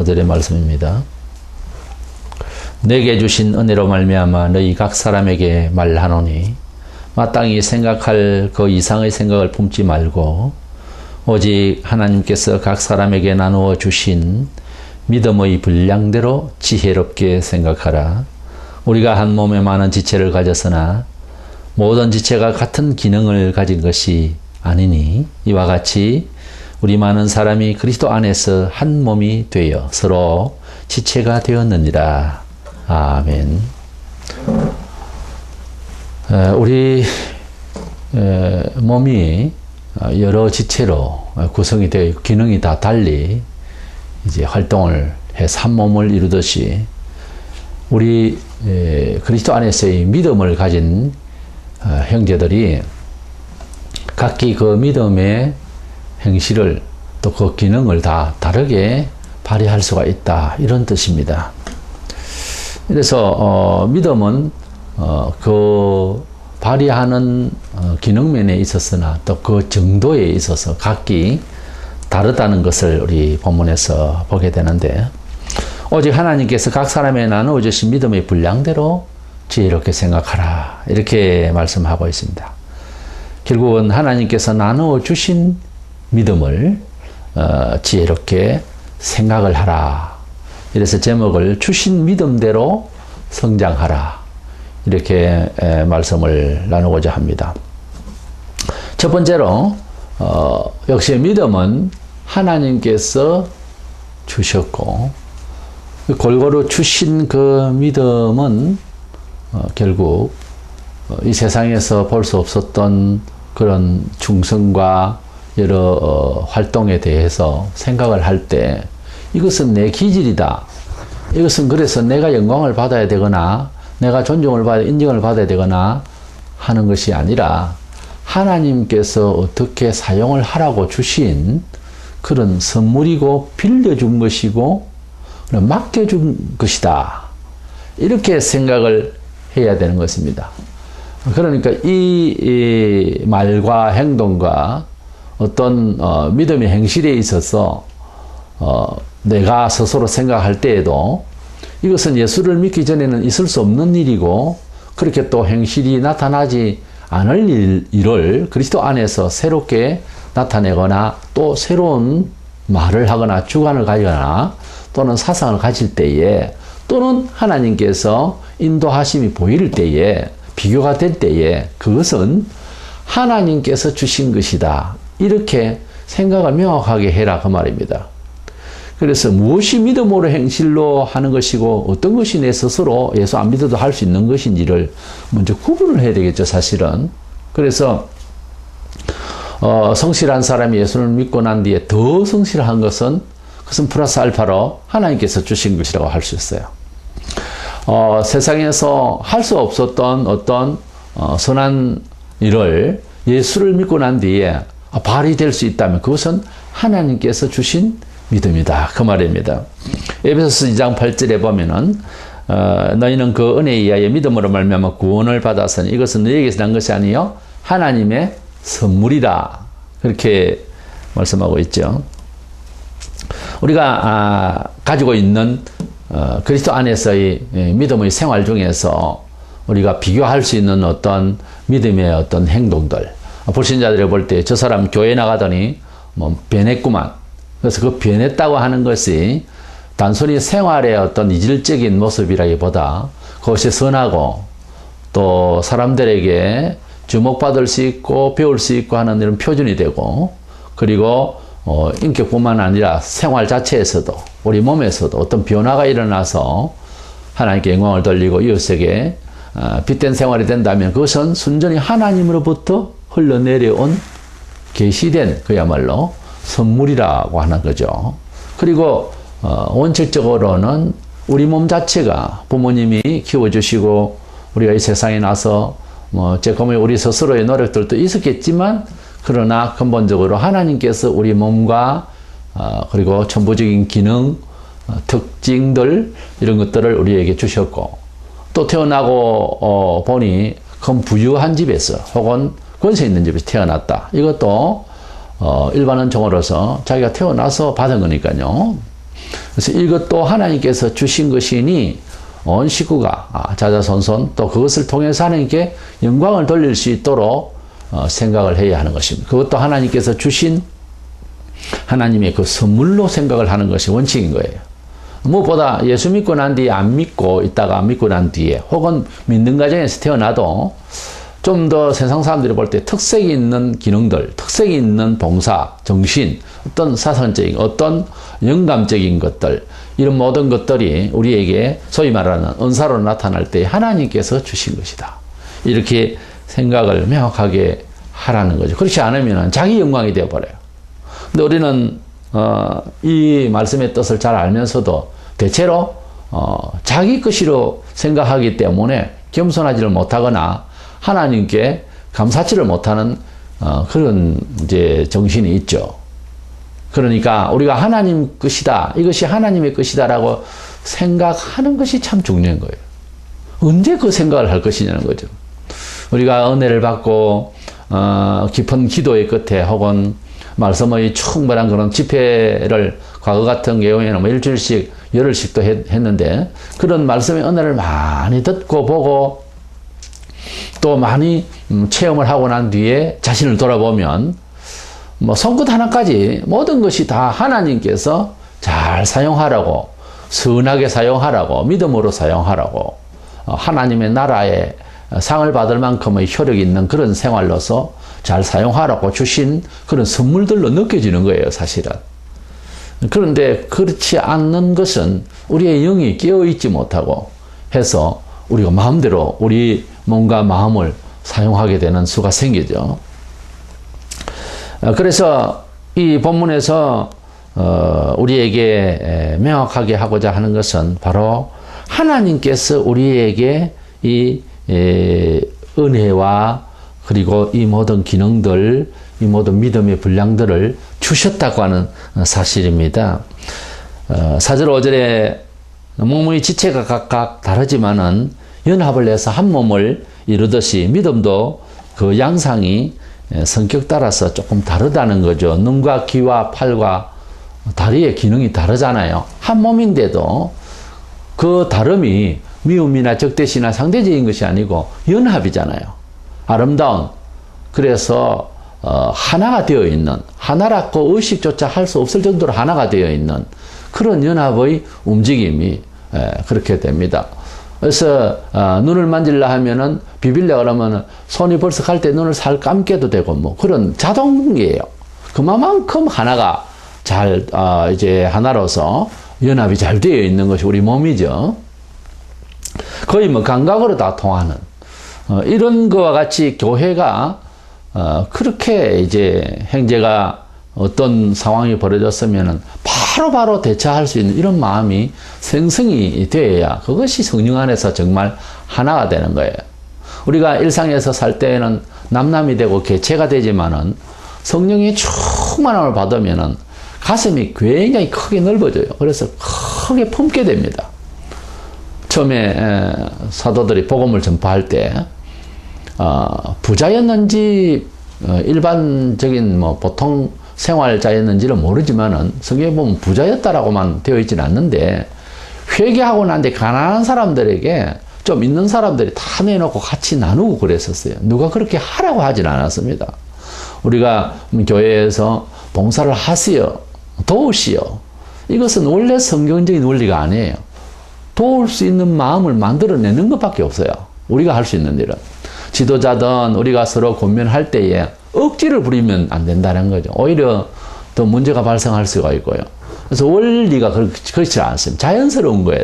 5절의 말씀입니다. 내게 주신 은혜로 말미암아 너희 각 사람에게 말하노니 마땅히 생각할 그 이상의 생각을 품지 말고 오직 하나님께서 각 사람에게 나누어 주신 믿음의 분량대로 지혜롭게 생각하라. 우리가 한 몸에 많은 지체를 가졌으나 모든 지체가 같은 기능을 가진 것이 아니니 이와 같이 우리 많은 사람이 그리스도 안에서 한 몸이 되어 서로 지체가 되었느니라. 아멘. 우리 몸이 여러 지체로 구성이 되어 있고 기능이 다 달리 이제 활동을 해서 한 몸을 이루듯이 우리 그리스도 안에서의 믿음을 가진 형제들이 각기 그 믿음의 행실을 또 그 기능을 다 다르게 발휘할 수가 있다, 이런 뜻입니다. 그래서 믿음은 그 발휘하는 기능면에 있었으나 또 그 정도에 있어서 각기 다르다는 것을 우리 본문에서 보게 되는데, 오직 하나님께서 각 사람에 나누어 주신 믿음의 분량대로 지혜롭게 생각하라, 이렇게 말씀하고 있습니다. 결국은 하나님께서 나누어 주신 믿음을 지혜롭게 생각을 하라. 이래서 제목을 주신 믿음대로 성장하라, 이렇게 말씀을 나누고자 합니다. 첫 번째로 역시 믿음은 하나님께서 주셨고, 골고루 주신 그 믿음은 결국 이 세상에서 볼 수 없었던 그런 충성과 여러 활동에 대해서 생각을 할 때 이것은 내 기질이다, 이것은 그래서 내가 영광을 받아야 되거나 내가 존중을 받아 인정을 받아야 되거나 하는 것이 아니라 하나님께서 어떻게 사용을 하라고 주신 그런 선물이고 빌려준 것이고 맡겨준 것이다, 이렇게 생각을 해야 되는 것입니다. 그러니까 이 말과 행동과 어떤 믿음의 행실에 있어서 내가 스스로 생각할 때에도 이것은 예수를 믿기 전에는 있을 수 없는 일이고, 그렇게 또 행실이 나타나지 않을 일을 그리스도 안에서 새롭게 나타내거나 또 새로운 말을 하거나 주관을 가지거나 또는 사상을 가질 때에, 또는 하나님께서 인도하심이 보일 때에, 비교가 될 때에 그것은 하나님께서 주신 것이다, 이렇게 생각을 명확하게 해라, 그 말입니다. 그래서 무엇이 믿음으로 행실로 하는 것이고 어떤 것이 내 스스로 예수 안 믿어도 할 수 있는 것인지를 먼저 구분을 해야 되겠죠, 사실은. 그래서 성실한 사람이 예수를 믿고 난 뒤에 더 성실한 것은, 그것은 플러스 알파로 하나님께서 주신 것이라고 할 수 있어요. 세상에서 할 수 없었던 어떤 선한 일을 예수를 믿고 난 뒤에 발휘될 수 있다면 그것은 하나님께서 주신 믿음이다, 그 말입니다. 에베소서 2장 8절에 보면은 너희는 그 은혜에 의하여 믿음으로 말미암아 구원을 받았으니 이것은 너희에게서 난 것이 아니요 하나님의 선물이다, 그렇게 말씀하고 있죠. 우리가 가지고 있는 그리스도 안에서의 믿음의 생활 중에서 우리가 비교할 수 있는 어떤 믿음의 어떤 행동들, 불신자들이 볼 때 저 사람 교회 나가더니 뭐 변했구만, 그래서 그 변했다고 하는 것이 단순히 생활의 어떤 이질적인 모습이라기보다 그것이 선하고 또 사람들에게 주목받을 수 있고 배울 수 있고 하는 이런 표준이 되고, 그리고 인격뿐만 아니라 생활 자체에서도 우리 몸에서도 어떤 변화가 일어나서 하나님께 영광을 돌리고 이웃에게 빛된 생활이 된다면 그것은 순전히 하나님으로부터 흘러내려온 계시된 그야말로 선물이라고 하는 거죠. 그리고 원칙적으로는 우리 몸 자체가 부모님이 키워주시고 우리가 이 세상에 나서 조금의 우리 스스로의 노력들도 있었겠지만, 그러나 근본적으로 하나님께서 우리 몸과 그리고 천부적인 기능, 특징들 이런 것들을 우리에게 주셨고, 또 태어나고 보니 큰 부유한 집에서 혹은 권세 있는 집에서 태어났다, 이것도 일반 은총으로서 자기가 태어나서 받은 거니까요. 그래서 이것도 하나님께서 주신 것이니 온 식구가 자자손손 또 그것을 통해서 하나님께 영광을 돌릴 수 있도록 생각을 해야 하는 것입니다. 그것도 하나님께서 주신 하나님의 그 선물로 생각을 하는 것이 원칙인 거예요. 무엇보다 예수 믿고 난 뒤에 안 믿고 있다가 믿고 난 뒤에 혹은 믿는 가정에서 태어나도 좀 더 세상 사람들이 볼 때 특색이 있는 기능들, 특색이 있는 봉사, 정신, 어떤 사상적인, 어떤 영감적인 것들, 이런 모든 것들이 우리에게 소위 말하는 은사로 나타날 때 하나님께서 주신 것이다. 이렇게 생각을 명확하게 하라는 거죠. 그렇지 않으면 자기 영광이 되어버려요. 근데 우리는 이 말씀의 뜻을 잘 알면서도 대체로 자기 것이로 생각하기 때문에 겸손하지를 못하거나 하나님께 감사치를 못하는 그런 이제 정신이 있죠. 그러니까 우리가 하나님 것이다, 이것이 하나님의 것이다라고 생각하는 것이 참 중요한 거예요. 언제 그 생각을 할 것이냐는 거죠. 우리가 은혜를 받고 깊은 기도의 끝에 혹은 말씀의 충분한 그런 집회를 과거 같은 경우에는 뭐 일주일씩 열흘씩도 했는데 그런 말씀의 은혜를 많이 듣고 보고 또 많이 체험을 하고 난 뒤에 자신을 돌아보면 뭐 손끝 하나까지 모든 것이 다 하나님께서 잘 사용하라고, 선하게 사용하라고, 믿음으로 사용하라고, 하나님의 나라에 상을 받을 만큼의 효력이 있는 그런 생활로서 잘 사용하라고 주신 그런 선물들로 느껴지는 거예요, 사실은. 그런데 그렇지 않는 것은 우리의 영이 깨어있지 못하고 해서 우리가 마음대로 우리 몸과 마음을 사용하게 되는 수가 생기죠. 그래서 이 본문에서 우리에게 명확하게 하고자 하는 것은 바로 하나님께서 우리에게 이 은혜와 그리고 이 모든 기능들, 이 모든 믿음의 분량들을 주셨다고 하는 사실입니다. 4절 5절에 몸의 지체가 각각 다르지만은 연합을 해서 한 몸을 이루듯이 믿음도 그 양상이 성격 따라서 조금 다르다는 거죠. 눈과 귀와 팔과 다리의 기능이 다르잖아요. 한 몸인데도 그 다름이 미움이나 적대시나 상대적인 것이 아니고 연합이잖아요. 아름다운, 그래서 하나가 되어 있는, 하나라고 의식조차 할 수 없을 정도로 하나가 되어 있는 그런 연합의 움직임이 그렇게 됩니다. 그래서 눈을 만질라 하면은 비빌려 그러면은 손이 벌써 갈 때 눈을 살 감게도 되고 뭐 그런 자동이에요. 그만큼 하나가 잘 이제 하나로서 연합이 잘 되어 있는 것이 우리 몸이죠. 거의 뭐 감각으로 다 통하는 이런 거와 같이 교회가 그렇게 이제 형제가 어떤 상황이 벌어졌으면은 바로 대처할 수 있는 이런 마음이 생성이 되어야 그것이 성령 안에서 정말 하나가 되는 거예요. 우리가 일상에서 살 때에는 남남이 되고 개체가 되지만은 성령의 충만함을 받으면은 가슴이 굉장히 크게 넓어져요. 그래서 크게 품게 됩니다. 처음에 사도들이 복음을 전파할 때 부자였는지 일반적인 뭐 보통 생활자였는지는 모르지만은 성경에 보면 부자였다라고만 되어 있지는 않는데 회개하고 난 뒤에 가난한 사람들에게 좀 있는 사람들이 다 내놓고 같이 나누고 그랬었어요. 누가 그렇게 하라고 하진 않았습니다. 우리가 교회에서 봉사를 하시오, 도우시오. 이것은 원래 성경적인 원리가 아니에요. 도울 수 있는 마음을 만들어내는 것밖에 없어요. 우리가 할 수 있는 일은. 지도자든 우리가 서로 권면할 때에 억지를 부리면 안 된다는 거죠. 오히려 더 문제가 발생할 수가 있고요. 그래서 원리가 그렇지 않습니다. 자연스러운 거예요.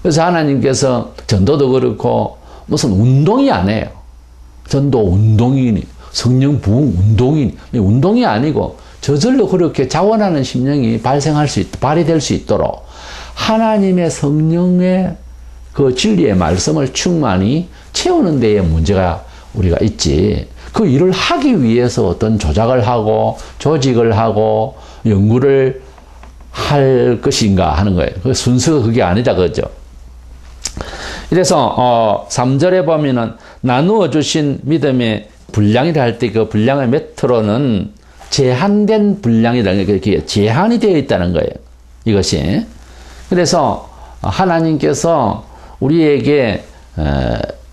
그래서 하나님께서 전도도 그렇고 무슨 운동이 아니에요. 전도 운동이니 성령 부흥 운동이니 운동이 아니고 저절로 그렇게 자원하는 심령이 발휘될 수 있도록 하나님의 성령의 그 진리의 말씀을 충만히 채우는 데에 문제가 우리가 있지. 그 일을 하기 위해서 어떤 조작을 하고 조직을 하고 연구를 할 것인가 하는 거예요. 그 순서가 그게 아니다 그죠. 이래서 3절에 보면은 나누어 주신 믿음의 분량이라 할 때 그 분량의 메트로는 제한된 분량이라는 게 제한이 되어 있다는 거예요. 이것이 그래서 하나님께서 우리에게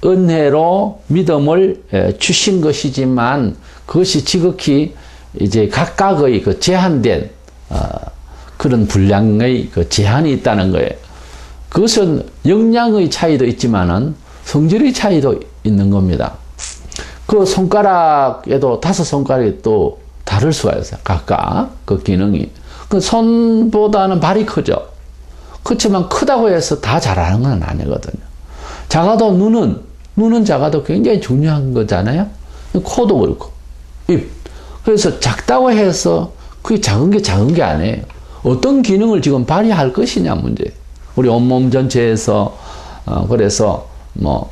은혜로 믿음을 주신 것이지만 그것이 지극히 이제 각각의 그 제한된 그런 분량의 그 제한이 있다는 거예요. 그것은 역량의 차이도 있지만은 성질의 차이도 있는 겁니다. 그 손가락에도 5손가락이 또 다를 수가 있어요. 각각 그 기능이. 그 손보다는 발이 크죠. 그렇지만 크다고 해서 다 잘하는 건 아니거든요. 작아도 눈은 작아도 굉장히 중요한 거잖아요. 코도 그렇고 입. 그래서 작다고 해서 그게 작은 게 아니에요. 어떤 기능을 지금 발휘할 것이냐 문제. 우리 온몸 전체에서 그래서 뭐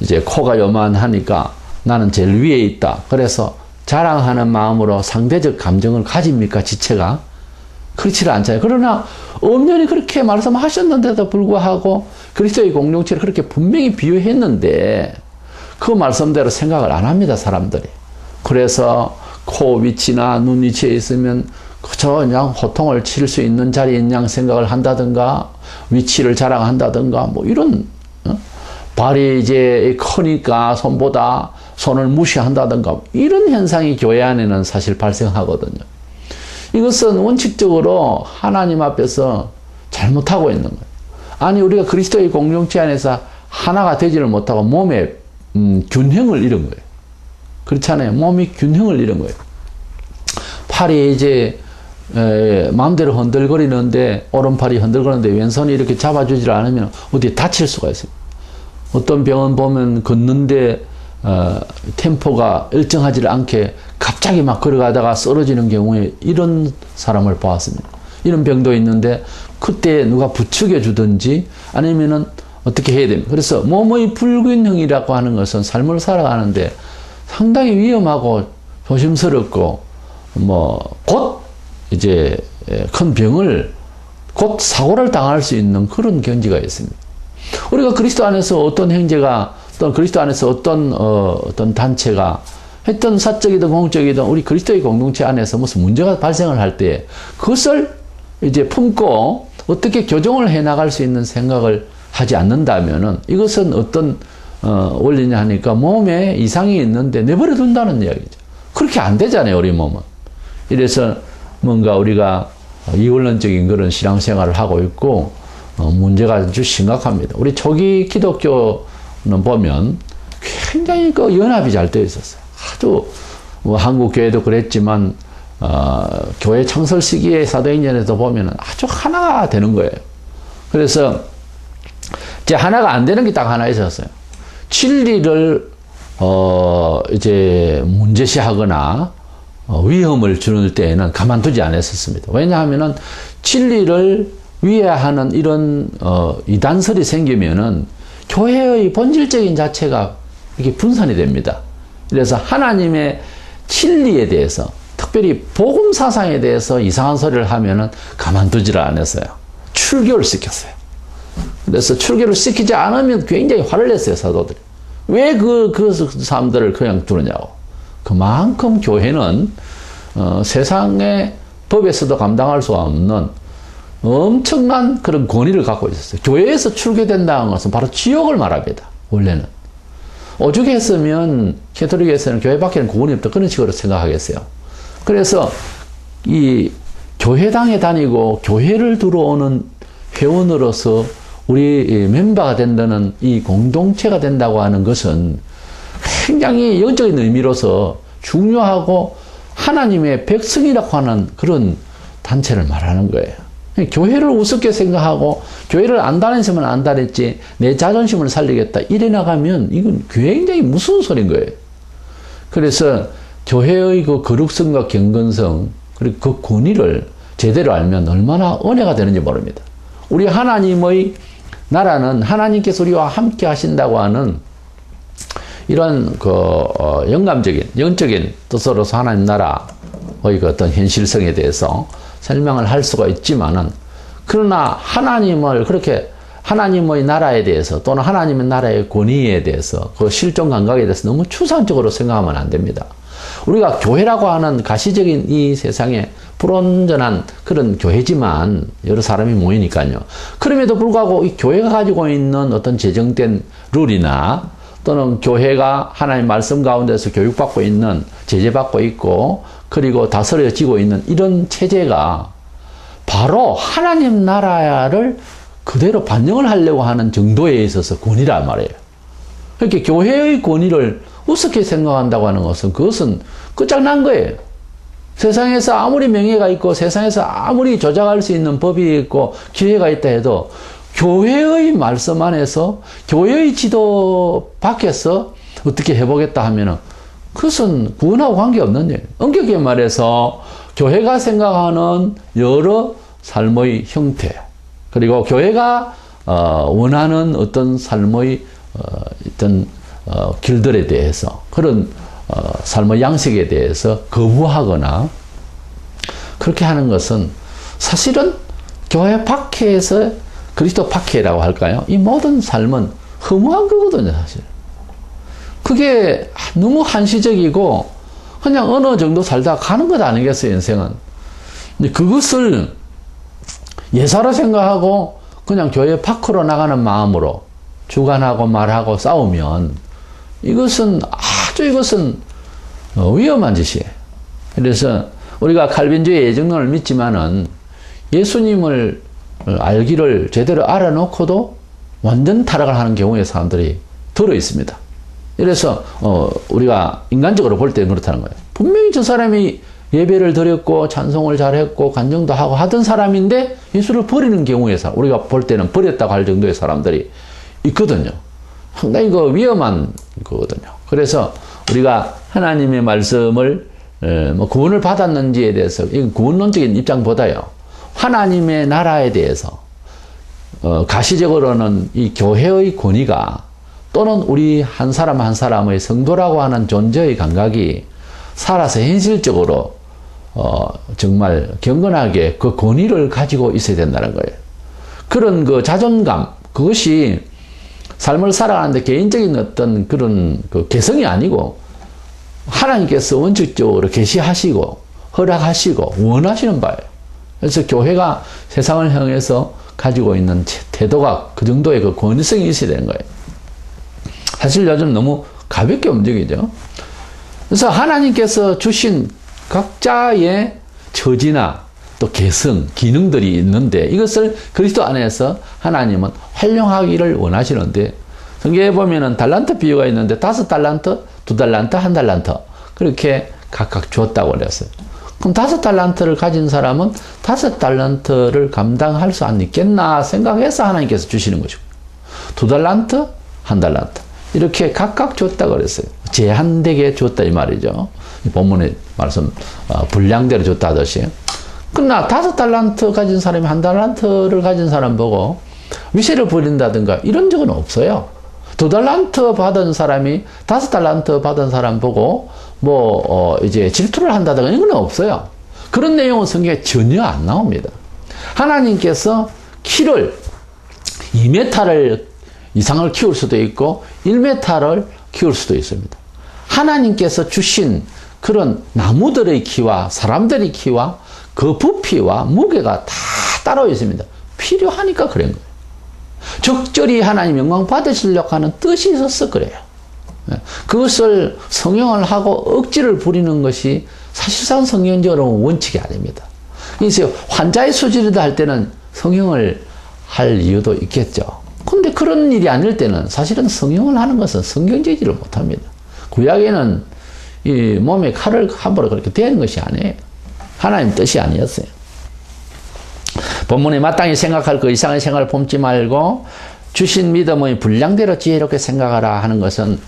이제 코가 요만하니까 나는 제일 위에 있다. 그래서 자랑하는 마음으로 상대적 감정을 가집니까 지체가? 그렇지는 않잖아요. 그러나 엄연히 그렇게 말씀하셨는데도 불구하고 그리스도의 공동체를 그렇게 분명히 비유했는데 그 말씀대로 생각을 안 합니다, 사람들이. 그래서 코 위치나 눈 위치에 있으면 그저 그냥 호통을 칠 수 있는 자리인 양 생각을 한다든가 위치를 자랑한다든가 뭐 이런 발이 이제 크니까 손보다 손을 무시한다든가 이런 현상이 교회 안에는 사실 발생하거든요. 이것은 원칙적으로 하나님 앞에서 잘못하고 있는 거예요. 아니 우리가 그리스도의 공동체 안에서 하나가 되지를 못하고 몸의 균형을 잃은 거예요. 그렇잖아요. 몸이 균형을 잃은 거예요. 팔이 이제 마음대로 흔들거리는데 오른팔이 흔들거리는데 왼손이 이렇게 잡아주질 않으면 어디에 다칠 수가 있어요. 어떤 병원 보면 걷는데 템포가 일정하지 않게 갑자기 막 걸어가다가 쓰러지는 경우에 이런 사람을 보았습니다. 이런 병도 있는데 그때 누가 부추겨 주든지 아니면은 어떻게 해야 됩니까? 그래서 몸의 불균형이라고 하는 것은 삶을 살아가는데 상당히 위험하고 조심스럽고 곧 이제 큰 병을 곧 사고를 당할 수 있는 그런 경지가 있습니다. 우리가 그리스도 안에서 어떤 형제가 또 그리스도 안에서 어떤 단체가 했던 사적이든 공적이든 우리 그리스도의 공동체 안에서 무슨 문제가 발생을 할 때 그것을 이제 품고 어떻게 교정을 해 나갈 수 있는 생각을 하지 않는다면은 이것은 어떤 원리냐 하니까 몸에 이상이 있는데 내버려 둔다는 이야기죠. 그렇게 안 되잖아요, 우리 몸은. 이래서 뭔가 우리가 이원론적인 그런 신앙생활을 하고 있고 문제가 아주 심각합니다. 우리 초기 기독교는 보면 굉장히 그 연합이 잘 되어 있었어요. 아주 한국 교회도 그랬지만 교회 창설 시기의 사도행전에도 보면 아주 하나가 되는 거예요. 그래서 이제 하나가 안 되는 게 딱 하나 있었어요. 진리를 이제 문제시하거나 위험을 주는 때에는 가만두지 않았었습니다. 왜냐하면은 진리를 위해하는 이런 이단설이 생기면은 교회의 본질적인 자체가 이렇게 분산이 됩니다. 그래서 하나님의 진리에 대해서 특별히 복음 사상에 대해서 이상한 소리를 하면은 가만두지를 않았어요. 출교를 시켰어요. 그래서 출교를 시키지 않으면 굉장히 화를 냈어요, 사도들이. 왜 그 사람들을 그냥 두느냐고. 그만큼 교회는 세상의 법에서도 감당할 수 없는 엄청난 그런 권위를 갖고 있었어요. 교회에서 출교된다는 것은 바로 지옥을 말합니다. 원래는. 오죽했으면 캐톨릭에서는 교회 밖에는 구원이 없다. 그런 식으로 생각하겠어요. 그래서 이 교회당에 다니고 교회를 들어오는 회원으로서 우리 멤버가 된다는 이 공동체가 된다고 하는 것은 굉장히 영적인 의미로서 중요하고 하나님의 백성이라고 하는 그런 단체를 말하는 거예요. 교회를 우습게 생각하고 교회를 안 다녔으면 안 다녔지 내 자존심을 살리겠다 이래 나가면 이건 굉장히 무서운 소리인 거예요. 그래서 교회의 그 거룩성과 경건성 그리고 그 권위를 제대로 알면 얼마나 은혜가 되는지 모릅니다. 우리 하나님의 나라는 하나님께서 우리와 함께 하신다고 하는 이런 영감적인 영적인 뜻으로서 하나님 나라의 그 어떤 현실성에 대해서 설명을 할 수가 있지만은 그러나 하나님을 그렇게 하나님의 나라에 대해서 또는 하나님의 나라의 권위에 대해서 그 실존 감각에 대해서 너무 추상적으로 생각하면 안 됩니다. 우리가 교회라고 하는 가시적인 이 세상에 불온전한 그런 교회지만 여러 사람이 모이니까요. 그럼에도 불구하고 이 교회가 가지고 있는 어떤 제정된 룰이나 또는 교회가 하나님 말씀 가운데서 교육받고 있는, 제재받고 있고, 그리고 다스려지고 있는 이런 체제가 바로 하나님 나라를 그대로 반영을 하려고 하는 정도에 있어서 권위란 말이에요. 그렇게 교회의 권위를 우습게 생각한다고 하는 것은 그것은 끝장난 거예요. 세상에서 아무리 명예가 있고 세상에서 아무리 조작할 수 있는 법이 있고 기회가 있다 해도 교회의 말씀 안에서 교회의 지도 밖에서 어떻게 해보겠다 하면은 그것은 구원하고 관계없는 일. 엄격히 말해서 교회가 생각하는 여러 삶의 형태, 그리고 교회가 원하는 어떤 삶의 어떤 길들에 대해서, 그런 삶의 양식에 대해서 거부하거나 그렇게 하는 것은 사실은 교회 밖에서 그리스도 밖이라고 할까요? 이 모든 삶은 허무한 거거든요, 사실. 그게 너무 한시적이고 그냥 어느 정도 살다 가는 것 아니겠어요, 인생은. 근데 그것을 예사로 생각하고 그냥 교회 밖으로 나가는 마음으로 주관하고 말하고 싸우면 이것은 위험한 짓이에요. 그래서 우리가 칼빈주의 예정론을 믿지만은 예수님을 알기를 제대로 알아놓고도 완전 타락을 하는 경우의 사람들이 들어 있습니다. 그래서 우리가 인간적으로 볼 때는 그렇다는 거예요. 분명히 저 사람이 예배를 드렸고 찬송을 잘했고 간증도 하고 하던 사람인데 예수를 버리는 경우의 사람, 우리가 볼 때는 버렸다고 할 정도의 사람들이 있거든요. 상당히 그 위험한 거거든요. 그래서 우리가 하나님의 말씀을 구원을 받았는지에 대해서, 이건 구원론적인 입장보다요, 하나님의 나라에 대해서 가시적으로는 이 교회의 권위가 또는 우리 한 사람 한 사람의 성도라고 하는 존재의 감각이 살아서 현실적으로 정말 경건하게 그 권위를 가지고 있어야 된다는 거예요. 그런 그 자존감, 그것이 삶을 살아가는데 개인적인 어떤 그런 그 개성이 아니고 하나님께서 원칙적으로 계시하시고 허락하시고 원하시는 바예요. 그래서 교회가 세상을 향해서 가지고 있는 태도가 그 정도의 그 권위성이 있어야 되는 거예요. 사실 요즘 너무 가볍게 움직이죠. 그래서 하나님께서 주신 각자의 처지나 또 개성, 기능들이 있는데 이것을 그리스도 안에서 하나님은 활용하기를 원하시는데, 성경에 보면은 달란트 비유가 있는데 5달란트, 2달란트, 1달란트 그렇게 각각 주었다고 그랬어요. 그럼 5달란트를 가진 사람은 5달란트를 감당할 수 안 있겠나 생각해서 하나님께서 주시는 것이고, 2달란트, 1달란트 이렇게 각각 줬다고 그랬어요. 제한되게 줬다 이 말이죠. 본문의 말씀 분량대로 줬다 하듯이. 그러나 5달란트 가진 사람이 1달란트를 가진 사람 보고 위세를 부린다든가 이런 적은 없어요. 2달란트 받은 사람이 5달란트 받은 사람 보고 이제 질투를 한다든가 이런 건 없어요. 그런 내용은 성경에 전혀 안 나옵니다. 하나님께서 키를 2m 이상을 키울 수도 있고 1m를 키울 수도 있습니다. 하나님께서 주신 그런 나무들의 키와 사람들의 키와 그 부피와 무게가 다 따로 있습니다. 필요하니까 그런 거예요. 적절히 하나님 영광 받으시려고 하는 뜻이 있어서 그래요. 그것을 성형을 하고 억지를 부리는 것이 사실상 성경적으로는 원칙이 아닙니다. 그래서 환자의 수술이다 할 때는 성형을 할 이유도 있겠죠. 근데 그런 일이 아닐 때는 사실은 성형을 하는 것은 성경적이지를 못합니다. 구약에는 이 몸에 칼을 함부로 그렇게 대는 것이 아니에요. 하나님 뜻이 아니었어요. 본문에 마땅히 생각할 그 이상의 생각을 품지 말고 주신 믿음의 분량대로 지혜롭게 생각하라 하는 것은,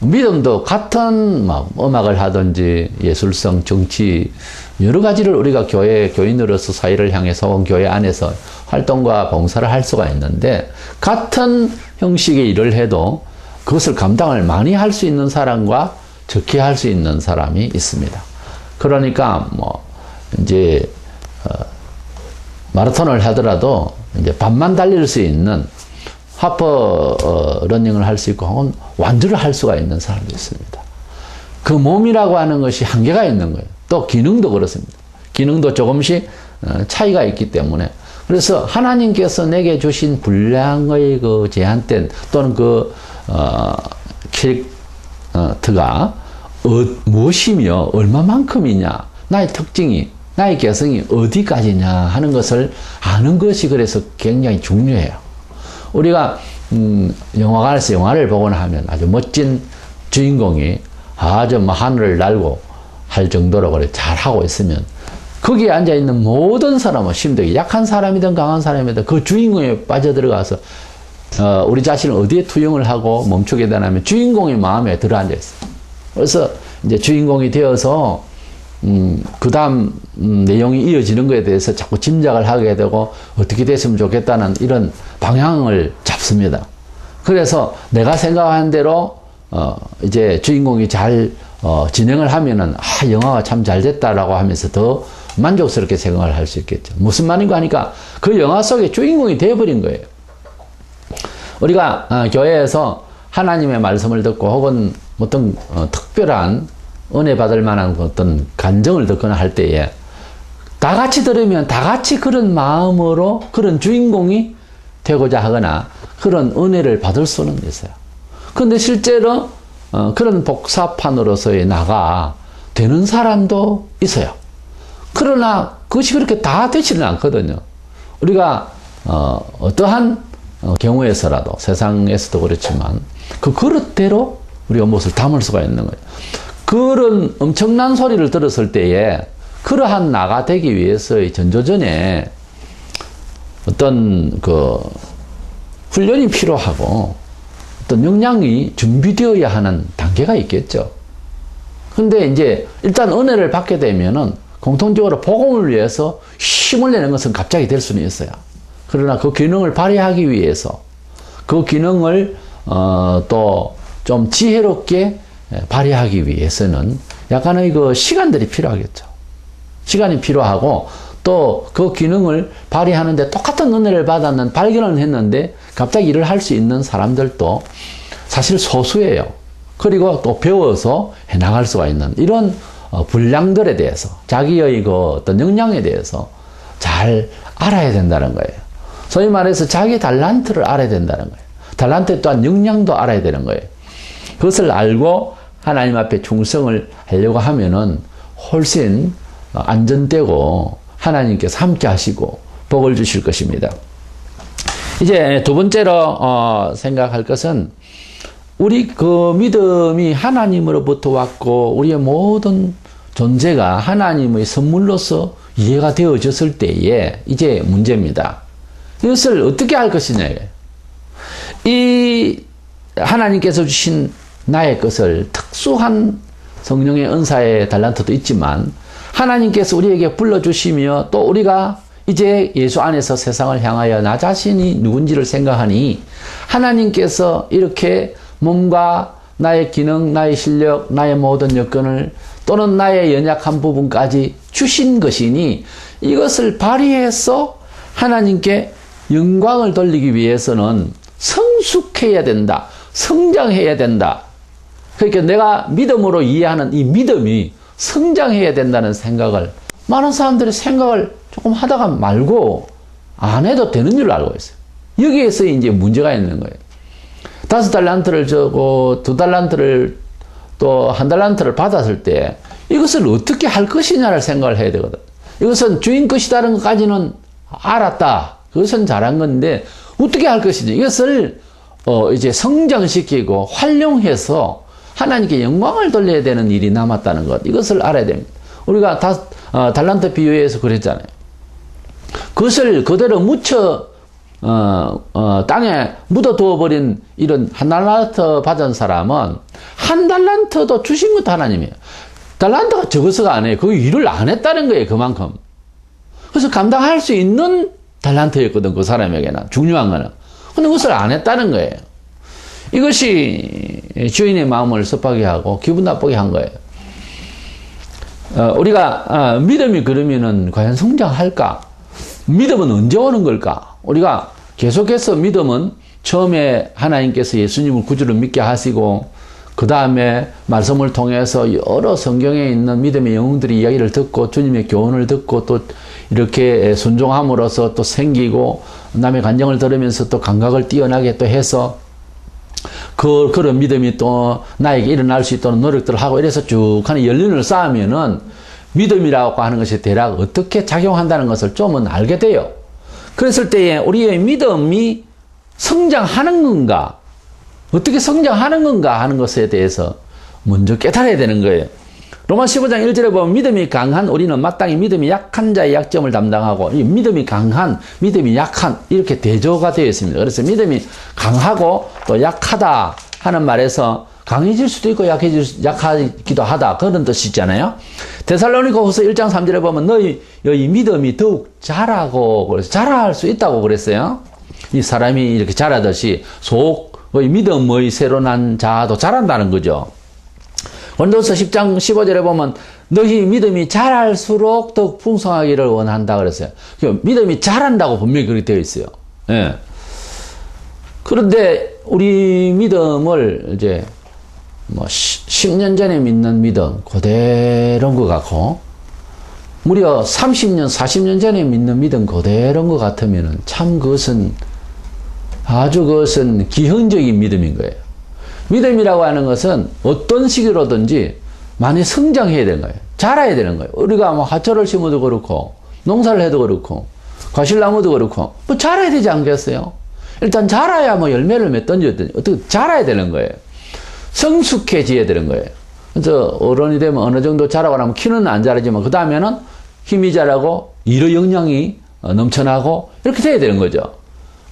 믿음도 같은 음악을 하든지 예술성, 정치 여러 가지를 우리가 교인으로서 사회를 향해서 온 교회 안에서 활동과 봉사를 할 수가 있는데, 같은 형식의 일을 해도 그것을 감당을 많이 할 수 있는 사람과 적게 할 수 있는 사람이 있습니다. 그러니까 이제 마라톤을 하더라도 이제 반만 달릴 수 있는 하프 러닝을 할 수 있고 혹은 완주를 할 수가 있는 사람도 있습니다. 그 몸이라고 하는 것이 한계가 있는 거예요. 또 기능도 그렇습니다. 기능도 조금씩 차이가 있기 때문에 그래서 하나님께서 내게 주신 분량의 그 제한된 또는 캐릭터가 무엇이며 얼마만큼이냐 나의 특징이 나의 개성이 어디까지냐 하는 것을 아는 것이 그래서 굉장히 중요해요. 우리가 영화관에서 영화를 보거나 하면 아주 멋진 주인공이 아주 하늘을 날고 할 정도로 그래 잘하고 있으면 거기에 앉아있는 모든 사람은 심덕이 약한 사람이든 강한 사람이든 그 주인공에 빠져들어가서 우리 자신을 어디에 투영을 하고 멈추게 되냐면 주인공의 마음에 들어앉아있어요. 그래서 이제 주인공이 되어서 그 다음 내용이 이어지는 것에 대해서 자꾸 짐작을 하게 되고 어떻게 됐으면 좋겠다는 이런 방향을 잡습니다. 그래서 내가 생각한 대로 이제 주인공이 잘 진행을 하면은 영화가 참 잘 됐다라고 하면서 더 만족스럽게 생각을 할 수 있겠죠. 무슨 말인가 하니까 그 영화 속에 주인공이 되어버린 거예요. 우리가 교회에서 하나님의 말씀을 듣고 혹은 어떤 특별한 은혜 받을 만한 어떤 간정을 듣거나 할 때에 다 같이 들으면 다 같이 그런 마음으로 그런 주인공이 되고자 하거나 그런 은혜를 받을 수는 있어요. 그런데 실제로 그런 복사판으로서의 나가 되는 사람도 있어요. 그러나 그것이 그렇게 다 되지는 않거든요. 우리가 어떠한 경우에서라도 세상에서도 그렇지만 그 그릇대로 우리가 무엇을 담을 수가 있는 거예요. 그런 엄청난 소리를 들었을 때에 그러한 나가 되기 위해서의 전조전에 어떤 그 훈련이 필요하고 어떤 역량이 준비되어야 하는 단계가 있겠죠. 근데 이제 일단 은혜를 받게 되면은 공통적으로 복음을 위해서 힘을 내는 것은 갑자기 될 수는 있어요. 그러나 그 기능을 발휘하기 위해서 그 기능을 또 좀 지혜롭게 발휘하기 위해서는 약간의 그 시간들이 필요하겠죠. 시간이 필요하고 또 그 기능을 발휘하는데 똑같은 은혜를 받았는 발견을 했는데 갑자기 일을 할 수 있는 사람들도 사실 소수예요. 그리고 또 배워서 해나갈 수가 있는 이런 분량들에 대해서 자기의 그 어떤 역량에 대해서 잘 알아야 된다는 거예요. 소위 말해서 자기 달란트를 알아야 된다는 거예요. 달란트 또한 역량도 알아야 되는 거예요. 그것을 알고 하나님 앞에 충성을 하려고 하면은 훨씬 안전되고 하나님께서 함께 하시고 복을 주실 것입니다. 이제 두 번째로 생각할 것은 우리 그 믿음이 하나님으로부터 왔고 우리의 모든 존재가 하나님의 선물로서 이해가 되어졌을 때에 이제 문제입니다. 이것을 어떻게 할 것이냐. 이 하나님께서 주신 나의 것을 특수한 성령의 은사의 달란트도 있지만 하나님께서 우리에게 불러주시며 또 우리가 이제 예수 안에서 세상을 향하여 나 자신이 누군지를 생각하니 하나님께서 이렇게 몸과 나의 기능, 나의 실력, 나의 모든 여건을 또는 나의 연약한 부분까지 주신 것이니 이것을 발휘해서 하나님께 영광을 돌리기 위해서는 성숙해야 된다. 성장해야 된다. 그러니까 내가 믿음으로 이해하는 이 믿음이 성장해야 된다는 생각을 많은 사람들이 생각을 조금 하다가 말고 안 해도 되는 줄 알고 있어요. 여기에서 이제 문제가 있는 거예요. 5달란트를 주고 2달란트를 또 1달란트를 받았을 때 이것을 어떻게 할 것이냐를 생각을 해야 되거든. 이것은 주인 것이다는 것까지는 알았다. 그것은 잘한 건데 어떻게 할 것이냐. 이것을 이제 성장시키고 활용해서 하나님께 영광을 돌려야 되는 일이 남았다는 것. 이것을 알아야 됩니다. 우리가 달란트 비유에서 그랬잖아요. 그것을 그대로 묻혀 땅에 묻어두어버린 이런 1달란트 받은 사람은 1달란트도 주신 것도 하나님이에요. 달란트가 적어서가 아니에요. 그 일을 안 했다는 거예요. 그만큼. 그래서 감당할 수 있는 달란트였거든. 그 사람에게는. 중요한 거는. 근데 그것을 안 했다는 거예요. 이것이 주인의 마음을 섭하게 하고 기분 나쁘게 한 거예요. 우리가 믿음이 그러면은 과연 성장할까? 믿음은 언제 오는 걸까? 우리가 계속해서 믿음은 처음에 하나님께서 예수님을 구주로 믿게 하시고 그 다음에 말씀을 통해서 여러 성경에 있는 믿음의 영웅들이 이야기를 듣고 주님의 교훈을 듣고 또 이렇게 순종함으로써 또 생기고 남의 간증을 들으면서 또 감각을 뛰어나게 또 해서 그런 믿음이 또 나에게 일어날 수 있도록 노력들을 하고 이래서 쭉 하는 연륜을 쌓으면은 믿음이라고 하는 것이 대략 어떻게 작용한다는 것을 좀은 알게 돼요. 그랬을 때에 우리의 믿음이 성장하는 건가, 어떻게 성장하는 건가 하는 것에 대해서 먼저 깨달아야 되는 거예요. 로마 15장 1절에 보면 믿음이 강한 우리는 마땅히 믿음이 약한 자의 약점을 담당하고 이 믿음이 강한, 믿음이 약한 이렇게 대조가 되어 있습니다. 그래서 믿음이 강하고 또 약하다 하는 말에서 강해질 수도 있고 약하기도 하다 그런 뜻이 있잖아요. 데살로니가후서 1장 3절에 보면 너희 믿음이 더욱 자라고 그래서 자랄 수 있다고 그랬어요. 이 사람이 이렇게 자라듯이 속의 믿음의 새로 난 자도 자란다는 거죠. 고린도서 10장 15절에 보면 너희 믿음이 자랄수록 더욱 풍성하기를 원한다 그랬어요. 믿음이 자란다고 분명히 그렇게 되어 있어요. 예. 그런데 우리 믿음을 이제 뭐 10년 전에 믿는 믿음 그대로인 것 같고 무려 30년, 40년 전에 믿는 믿음 그대로인 것 같으면은 참 그것은 기형적인 믿음인 거예요. 믿음이라고 하는 것은 어떤 식으로든지 많이 성장해야 되는 거예요. 자라야 되는 거예요. 우리가 뭐 화초를 심어도 그렇고 농사를 해도 그렇고 과실나무도 그렇고 뭐 자라야 되지 않겠어요? 일단 자라야 뭐 열매를 맺든지 어떻게 자라야 되는 거예요. 성숙해져야 되는 거예요. 그래서 어른이 되면 어느 정도 자라고 나면 키는 안 자라지만 그 다음에는 힘이 자라고 일의 역량이 넘쳐나고 이렇게 돼야 되는 거죠.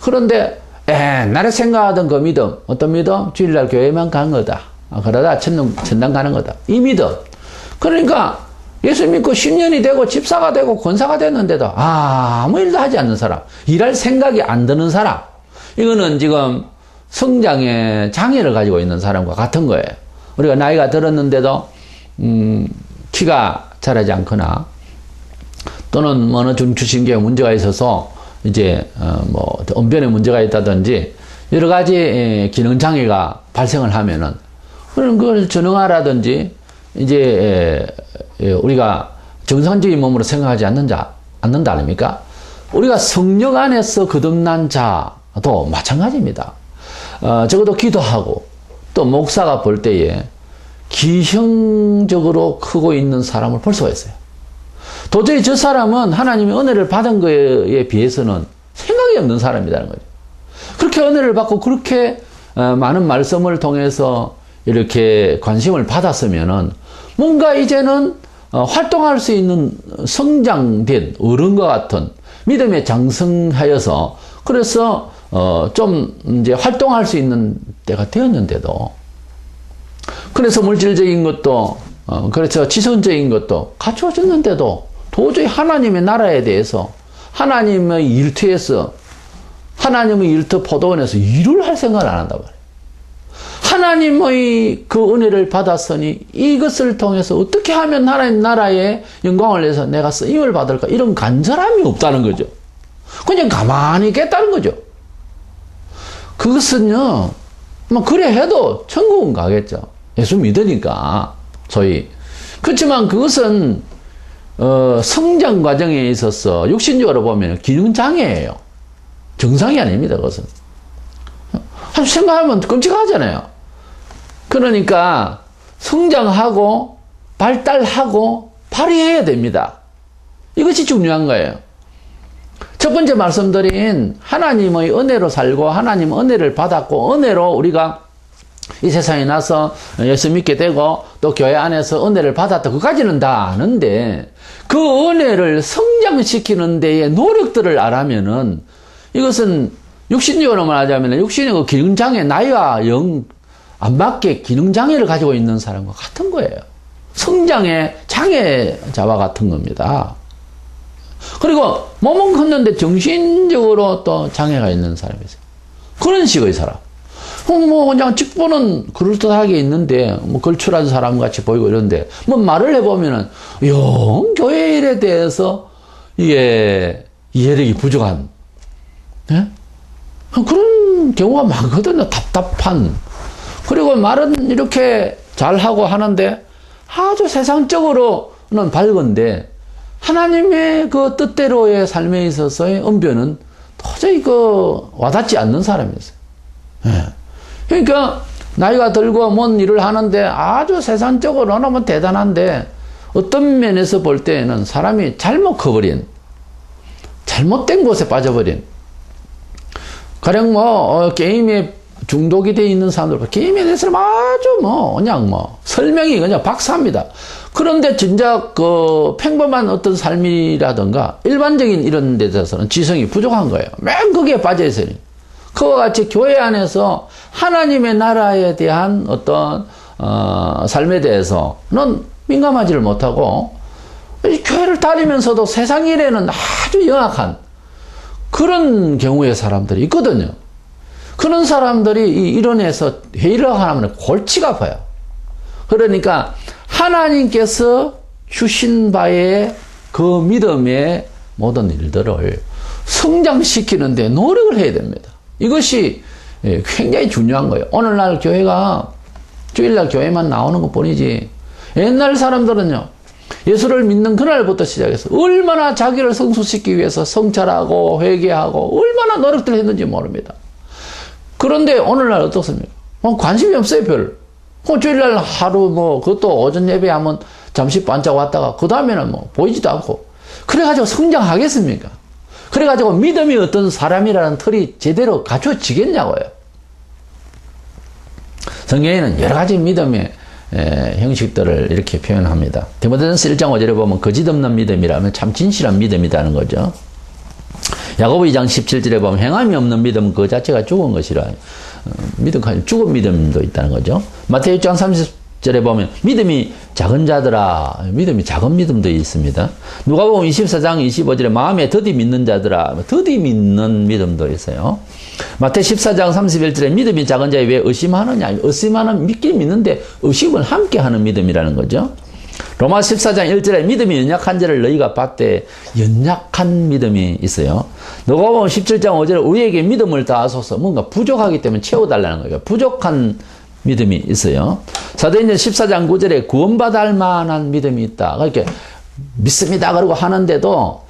그런데 옛날에 생각하던 그 믿음, 어떤 믿음? 주일날 교회만 간 거다. 그러다 천당 가는 거다. 이 믿음. 그러니까 예수 믿고 10년이 되고 집사가 되고 권사가 됐는데도 아무 일도 하지 않는 사람, 일할 생각이 안 드는 사람, 이거는 지금 성장의 장애를 가지고 있는 사람과 같은 거예요. 우리가 나이가 들었는데도 키가 자라지 않거나 또는 뭐 어느 중추신경에 문제가 있어서 이제 뭐 언변에 문제가 있다든지 여러 가지 기능 장애가 발생을 하면은 그런 걸 전응하라든지 이제 우리가 정상적인 몸으로 생각하지 않는다 아닙니까? 우리가 성령 안에서 거듭난 자도 마찬가지입니다. 적어도 기도하고 또 목사가 볼 때에 기형적으로 크고 있는 사람을 볼 수가 있어요. 도저히 저 사람은 하나님의 은혜를 받은 거에 비해서는 생각이 없는 사람이라는 거죠. 그렇게 은혜를 받고 그렇게 많은 말씀을 통해서 이렇게 관심을 받았으면은 뭔가 이제는 활동할 수 있는 성장된 어른과 같은 믿음에 장성하여서 그래서 좀 이제 활동할 수 있는 때가 되었는데도 그래서 물질적인 것도 그래서 지성적인 것도 갖추어졌는데도 도저히 하나님의 나라에 대해서 하나님의 일터에서 하나님의 일터 포도원에서 일을 할 생각을 안 한단 말이에요. 하나님의 그 은혜를 받았으니 이것을 통해서 어떻게 하면 하나님 나라의 영광을 내서 내가 쓰임을 받을까 이런 간절함이 없다는 거죠. 그냥 가만히 있겠다는 거죠. 그것은요 뭐 그래 해도 천국은 가겠죠. 예수 믿으니까 소위. 그렇지만 그것은 성장 과정에 있어서 육신적으로 보면 기능장애예요. 정상이 아닙니다. 그것은. 생각하면 끔찍하잖아요. 그러니까 성장하고 발달하고 발휘해야 됩니다. 이것이 중요한 거예요. 첫 번째 말씀드린 하나님의 은혜로 살고 하나님 은혜를 받았고 은혜로 우리가 이 세상에 나서 예수 믿게 되고 또 교회 안에서 은혜를 받았다. 그까지는 다 아는데 그 은혜를 성장시키는 데에 노력들을 안 하면은 이것은 육신적으로 말하자면 육신의 그 기능장애 나이와 영 안 맞게 기능장애를 가지고 있는 사람과 같은 거예요. 성장의 장애자와 같은 겁니다. 그리고 몸은 컸는데 정신적으로 또 장애가 있는 사람이 있어요. 그런 식의 사람. 뭐 그냥 직분은 그럴듯하게 있는데 뭐 걸출한 사람 같이 보이고 이런데 뭐 말을 해보면은 영 교회 일에 대해서 이게 이해력이 부족한 그런 경우가 많거든요. 답답한 그리고 말은 이렇게 잘하고 하는데 아주 세상적으로는 밝은데 하나님의 그 뜻대로의 삶에 있어서의 언변은 도저히 와닿지 않는 사람이었어요. 예. 그러니까 나이가 들고 뭔 일을 하는데 아주 세상적으로는 뭐 대단한데 어떤 면에서 볼 때에는 사람이 잘못 커버린, 잘못된 곳에 빠져버린, 가령 게임에 중독이 되어 있는 사람들, 게임에 대해서는 아주 그냥 설명이 그냥 박사입니다. 그런데 진짜 평범한 어떤 삶이라든가 일반적인 이런 데 대해서는 지성이 부족한 거예요. 맨 거기에 빠져 있어요. 그와 같이 교회 안에서 하나님의 나라에 대한 어떤 삶에 대해서는 민감하지를 못하고 교회를 다니면서도 세상 일에는 아주 영악한 그런 경우의 사람들이 있거든요. 그런 사람들이 이 일원에서 회의를 하면 골치가 아파요. 그러니까 하나님께서 주신 바의 그 믿음의 모든 일들을 성장시키는 데 노력을 해야 됩니다. 이것이 굉장히 중요한 거예요. 오늘날 교회가 주일날 교회만 나오는 것 뿐이지 옛날 사람들은요, 예수를 믿는 그날부터 시작해서 얼마나 자기를 성숙시키기 위해서 성찰하고 회개하고 얼마나 노력들을 했는지 모릅니다. 그런데 오늘날 어떻습니까? 관심이 없어요, 별. 주일날 하루 그것도 오전 예배하면 잠시 반짝 왔다가 그 다음에는 보이지도 않고. 그래가지고 성장하겠습니까? 그래가지고 믿음이 어떤 사람이라는 틀이 제대로 갖춰지겠냐고요. 성경에는 여러 가지 믿음의 형식들을 이렇게 표현합니다. 디모데전서 1장 5절에 보면 거짓 없는 믿음이라면 참 진실한 믿음이라는 거죠. 야고보 2장 17절에 보면 행함이 없는 믿음은 그 자체가 죽은 것이라. 믿음까지 죽은 믿음도 있다는 거죠. 마태오 6장 30절에 보면 믿음이 작은 자들아, 믿음이 작은 믿음도 있습니다. 누가복음 24장 25절에 마음에 더디 믿는 자들아, 더디 믿는 믿음도 있어요. 마태 14장 31절에 믿음이 작은 자에 왜 의심하느냐, 의심하는 믿긴 믿는데 의심을 함께 하는 믿음이라는 거죠. 로마 14장 1절에 믿음이 연약한 자를 너희가 봤되, 연약한 믿음이 있어요. 누가복음 17장 5절에 우리에게 믿음을 다하소서, 뭔가 부족하기 때문에 채워달라는 거예요. 부족한 믿음이 있어요. 사도행전 14장 9절에 구원받을 만한 믿음이 있다. 그렇게 믿습니다 그러고 하는데도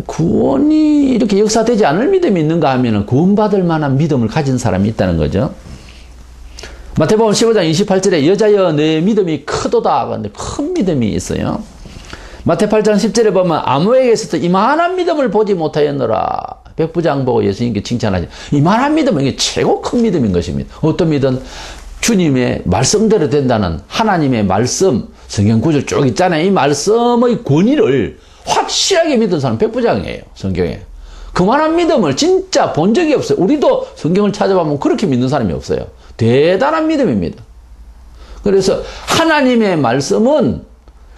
구원이 이렇게 역사되지 않을 믿음이 있는가 하면은 구원받을 만한 믿음을 가진 사람이 있다는 거죠. 마태복음 15장 28절에 여자여 내 믿음이 크도다. 그런데 큰 믿음이 있어요. 마태 8장 10절에 보면 아무에게서도 이만한 믿음을 보지 못하였노라. 백부장 보고 예수님께 칭찬하죠. 이만한 믿음은 이게 최고 큰 믿음인 것입니다. 어떤 믿음? 주님의 말씀대로 된다는 하나님의 말씀, 성경 구절 쭉 있잖아요. 이 말씀의 권위를 확실하게 믿은 사람 백부장이에요. 성경에. 그만한 믿음을 진짜 본 적이 없어요. 우리도 성경을 찾아보면 그렇게 믿는 사람이 없어요. 대단한 믿음입니다. 그래서 하나님의 말씀은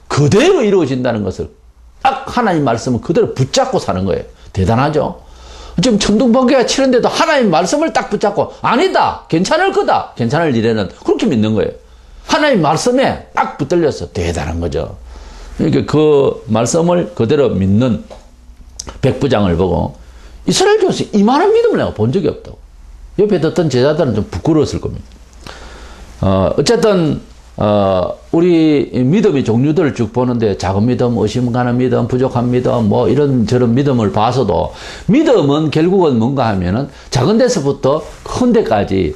그대로 이루어진다는 것을 딱 하나님 말씀은 그대로 붙잡고 사는 거예요. 대단하죠? 지금 천둥번개가 치는데도 하나님 말씀을 딱 붙잡고 아니다, 괜찮을 거다, 괜찮을 일에는 그렇게 믿는 거예요. 하나님 말씀에 딱 붙들려서 대단한 거죠. 그러니까 그 말씀을 그대로 믿는 백부장을 보고 이스라엘 교회에서 이만한 믿음을 내가 본 적이 없다고. 옆에 듣던 제자들은 좀 부끄러웠을 겁니다. 어쨌든 우리 믿음의 종류들을 쭉 보는데 작은 믿음, 의심 가는 믿음, 부족한 믿음, 이런 저런 믿음을 봐서도 믿음은 결국은 뭔가 하면은 작은 데서부터 큰 데까지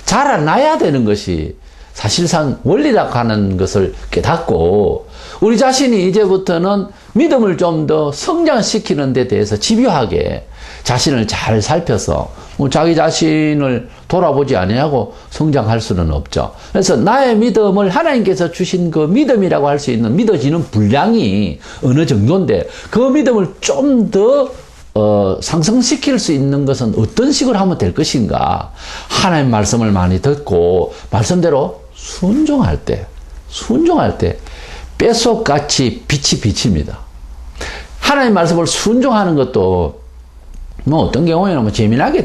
자라나야 되는 것이 사실상 원리라고 하는 것을 깨닫고 우리 자신이 이제부터는 믿음을 좀 더 성장시키는 데 대해서 집요하게 자신을 잘 살펴서 자기 자신을 돌아보지 아니하고 성장할 수는 없죠. 그래서 나의 믿음을 하나님께서 주신 그 믿음이라고 할 수 있는 믿어지는 분량이 어느 정도인데 그 믿음을 좀 더 상승시킬 수 있는 것은 어떤 식으로 하면 될 것인가. 하나님 말씀을 많이 듣고 말씀대로 순종할 때 뺏속같이 빛이 비칩니다. 하나님 말씀을 순종하는 것도 어떤 경우에는 재미나게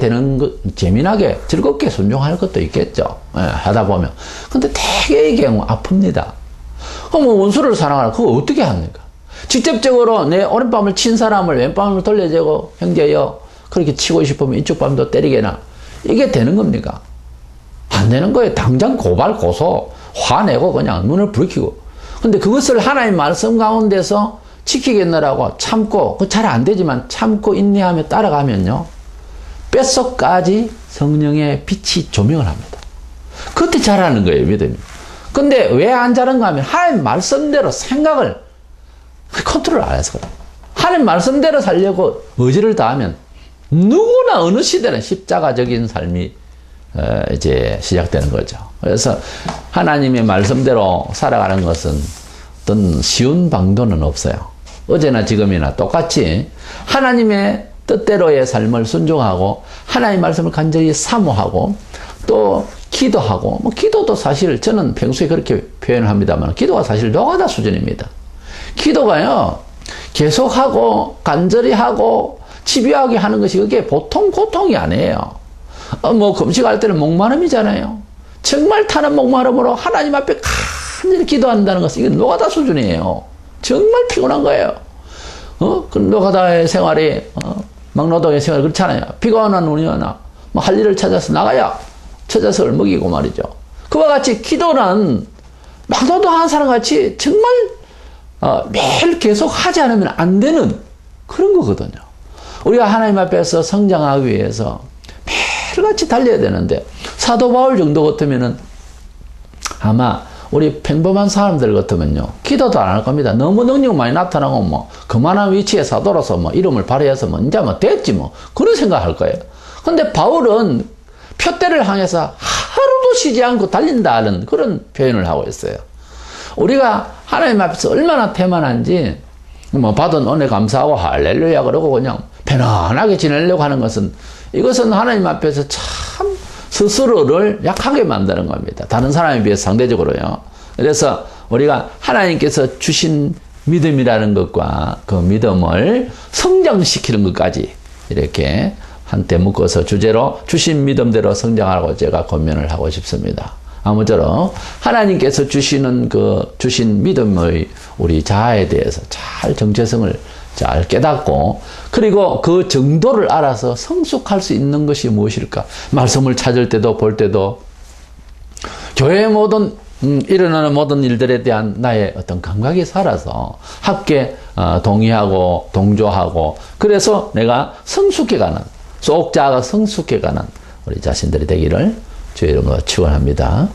즐겁게 순종할 것도 있겠죠. 하다 보면. 근데 대개의 경우 아픕니다. 그럼 원수를 사랑하라. 그거 어떻게 합니까? 직접적으로 내 오른밤을 친 사람을 왼밤을 돌려주고 형제여 그렇게 치고 싶으면 이쪽 밤도 때리게나. 이게 되는 겁니까? 안 되는 거예요. 당장 고발, 고소, 화내고 그냥 눈을 부리키고. 근데 그것을 하나님 말씀 가운데서 지키겠느라고 참고, 그 잘 안 되지만 참고 인내하며 따라가면요, 뼛속까지 성령의 빛이 조명을 합니다. 그때 잘하는 거예요, 믿음이. 근데 왜 안 자른가 하면 하나님 말씀대로 생각을 컨트롤 안 해서 그래요. 하나님 말씀대로 살려고 의지를 다하면 누구나 어느 시대는 십자가적인 삶이 이제 시작되는 거죠. 그래서 하나님의 말씀대로 살아가는 것은 어떤 쉬운 방도는 없어요. 어제나 지금이나 똑같이 하나님의 뜻대로의 삶을 순종하고 하나님 말씀을 간절히 사모하고 또 기도하고, 기도도 사실 저는 평소에 그렇게 표현을 합니다만 기도가 사실 노가다 수준입니다. 기도가요, 계속하고 간절히 하고 집요하게 하는 것이 그게 보통 고통이 아니에요. 금식할 때는 목마름이잖아요. 정말 타는 목마름으로 하나님 앞에 간절히 기도한다는 것은 이건 노가다 수준이에요. 정말 피곤한 거예요. 그 노가다의 생활이, 막노동의 생활이 그렇잖아요. 비가 오나 눈이 오나, 할 일을 찾아서 나가야 처자석을 먹이고 말이죠. 그와 같이 기도는 막노동하는 사람 같이 정말 매일 계속 하지 않으면 안 되는 그런 거거든요. 우리가 하나님 앞에서 성장하기 위해서 매일같이 달려야 되는데, 사도 바울 정도 같으면은 아마 우리 평범한 사람들 같으면요, 기도도 안 할 겁니다. 너무 능력 많이 나타나고 그만한 위치에 사도로서 이름을 발휘해서 이제 됐지 그런 생각할 거예요. 근데 바울은 표대를 향해서 하루도 쉬지 않고 달린다는 그런 표현을 하고 있어요. 우리가 하나님 앞에서 얼마나 태만한지, 받은 은혜 감사하고 할렐루야 그러고 그냥 편안하게 지내려고 하는 것은, 이것은 하나님 앞에서 참 스스로를 약하게 만드는 겁니다. 다른 사람에 비해서 상대적으로요. 그래서 우리가 하나님께서 주신 믿음이라는 것과 그 믿음을 성장시키는 것까지 이렇게 한때 묶어서 주제로 주신 믿음대로 성장하라고 제가 권면을 하고 싶습니다. 아무쪼록 하나님께서 주신 믿음의 우리 자아에 대해서 잘 정체성을 잘 깨닫고, 그리고 그 정도를 알아서 성숙할 수 있는 것이 무엇일까? 말씀을 찾을 때도 볼 때도 교회의 모든 일어나는 모든 일들에 대한 나의 어떤 감각이 살아서 함께 동의하고 동조하고, 그래서 내가 성숙해가는, 속 자아가 성숙해가는 우리 자신들이 되기를 주의 이름으로 축원합니다.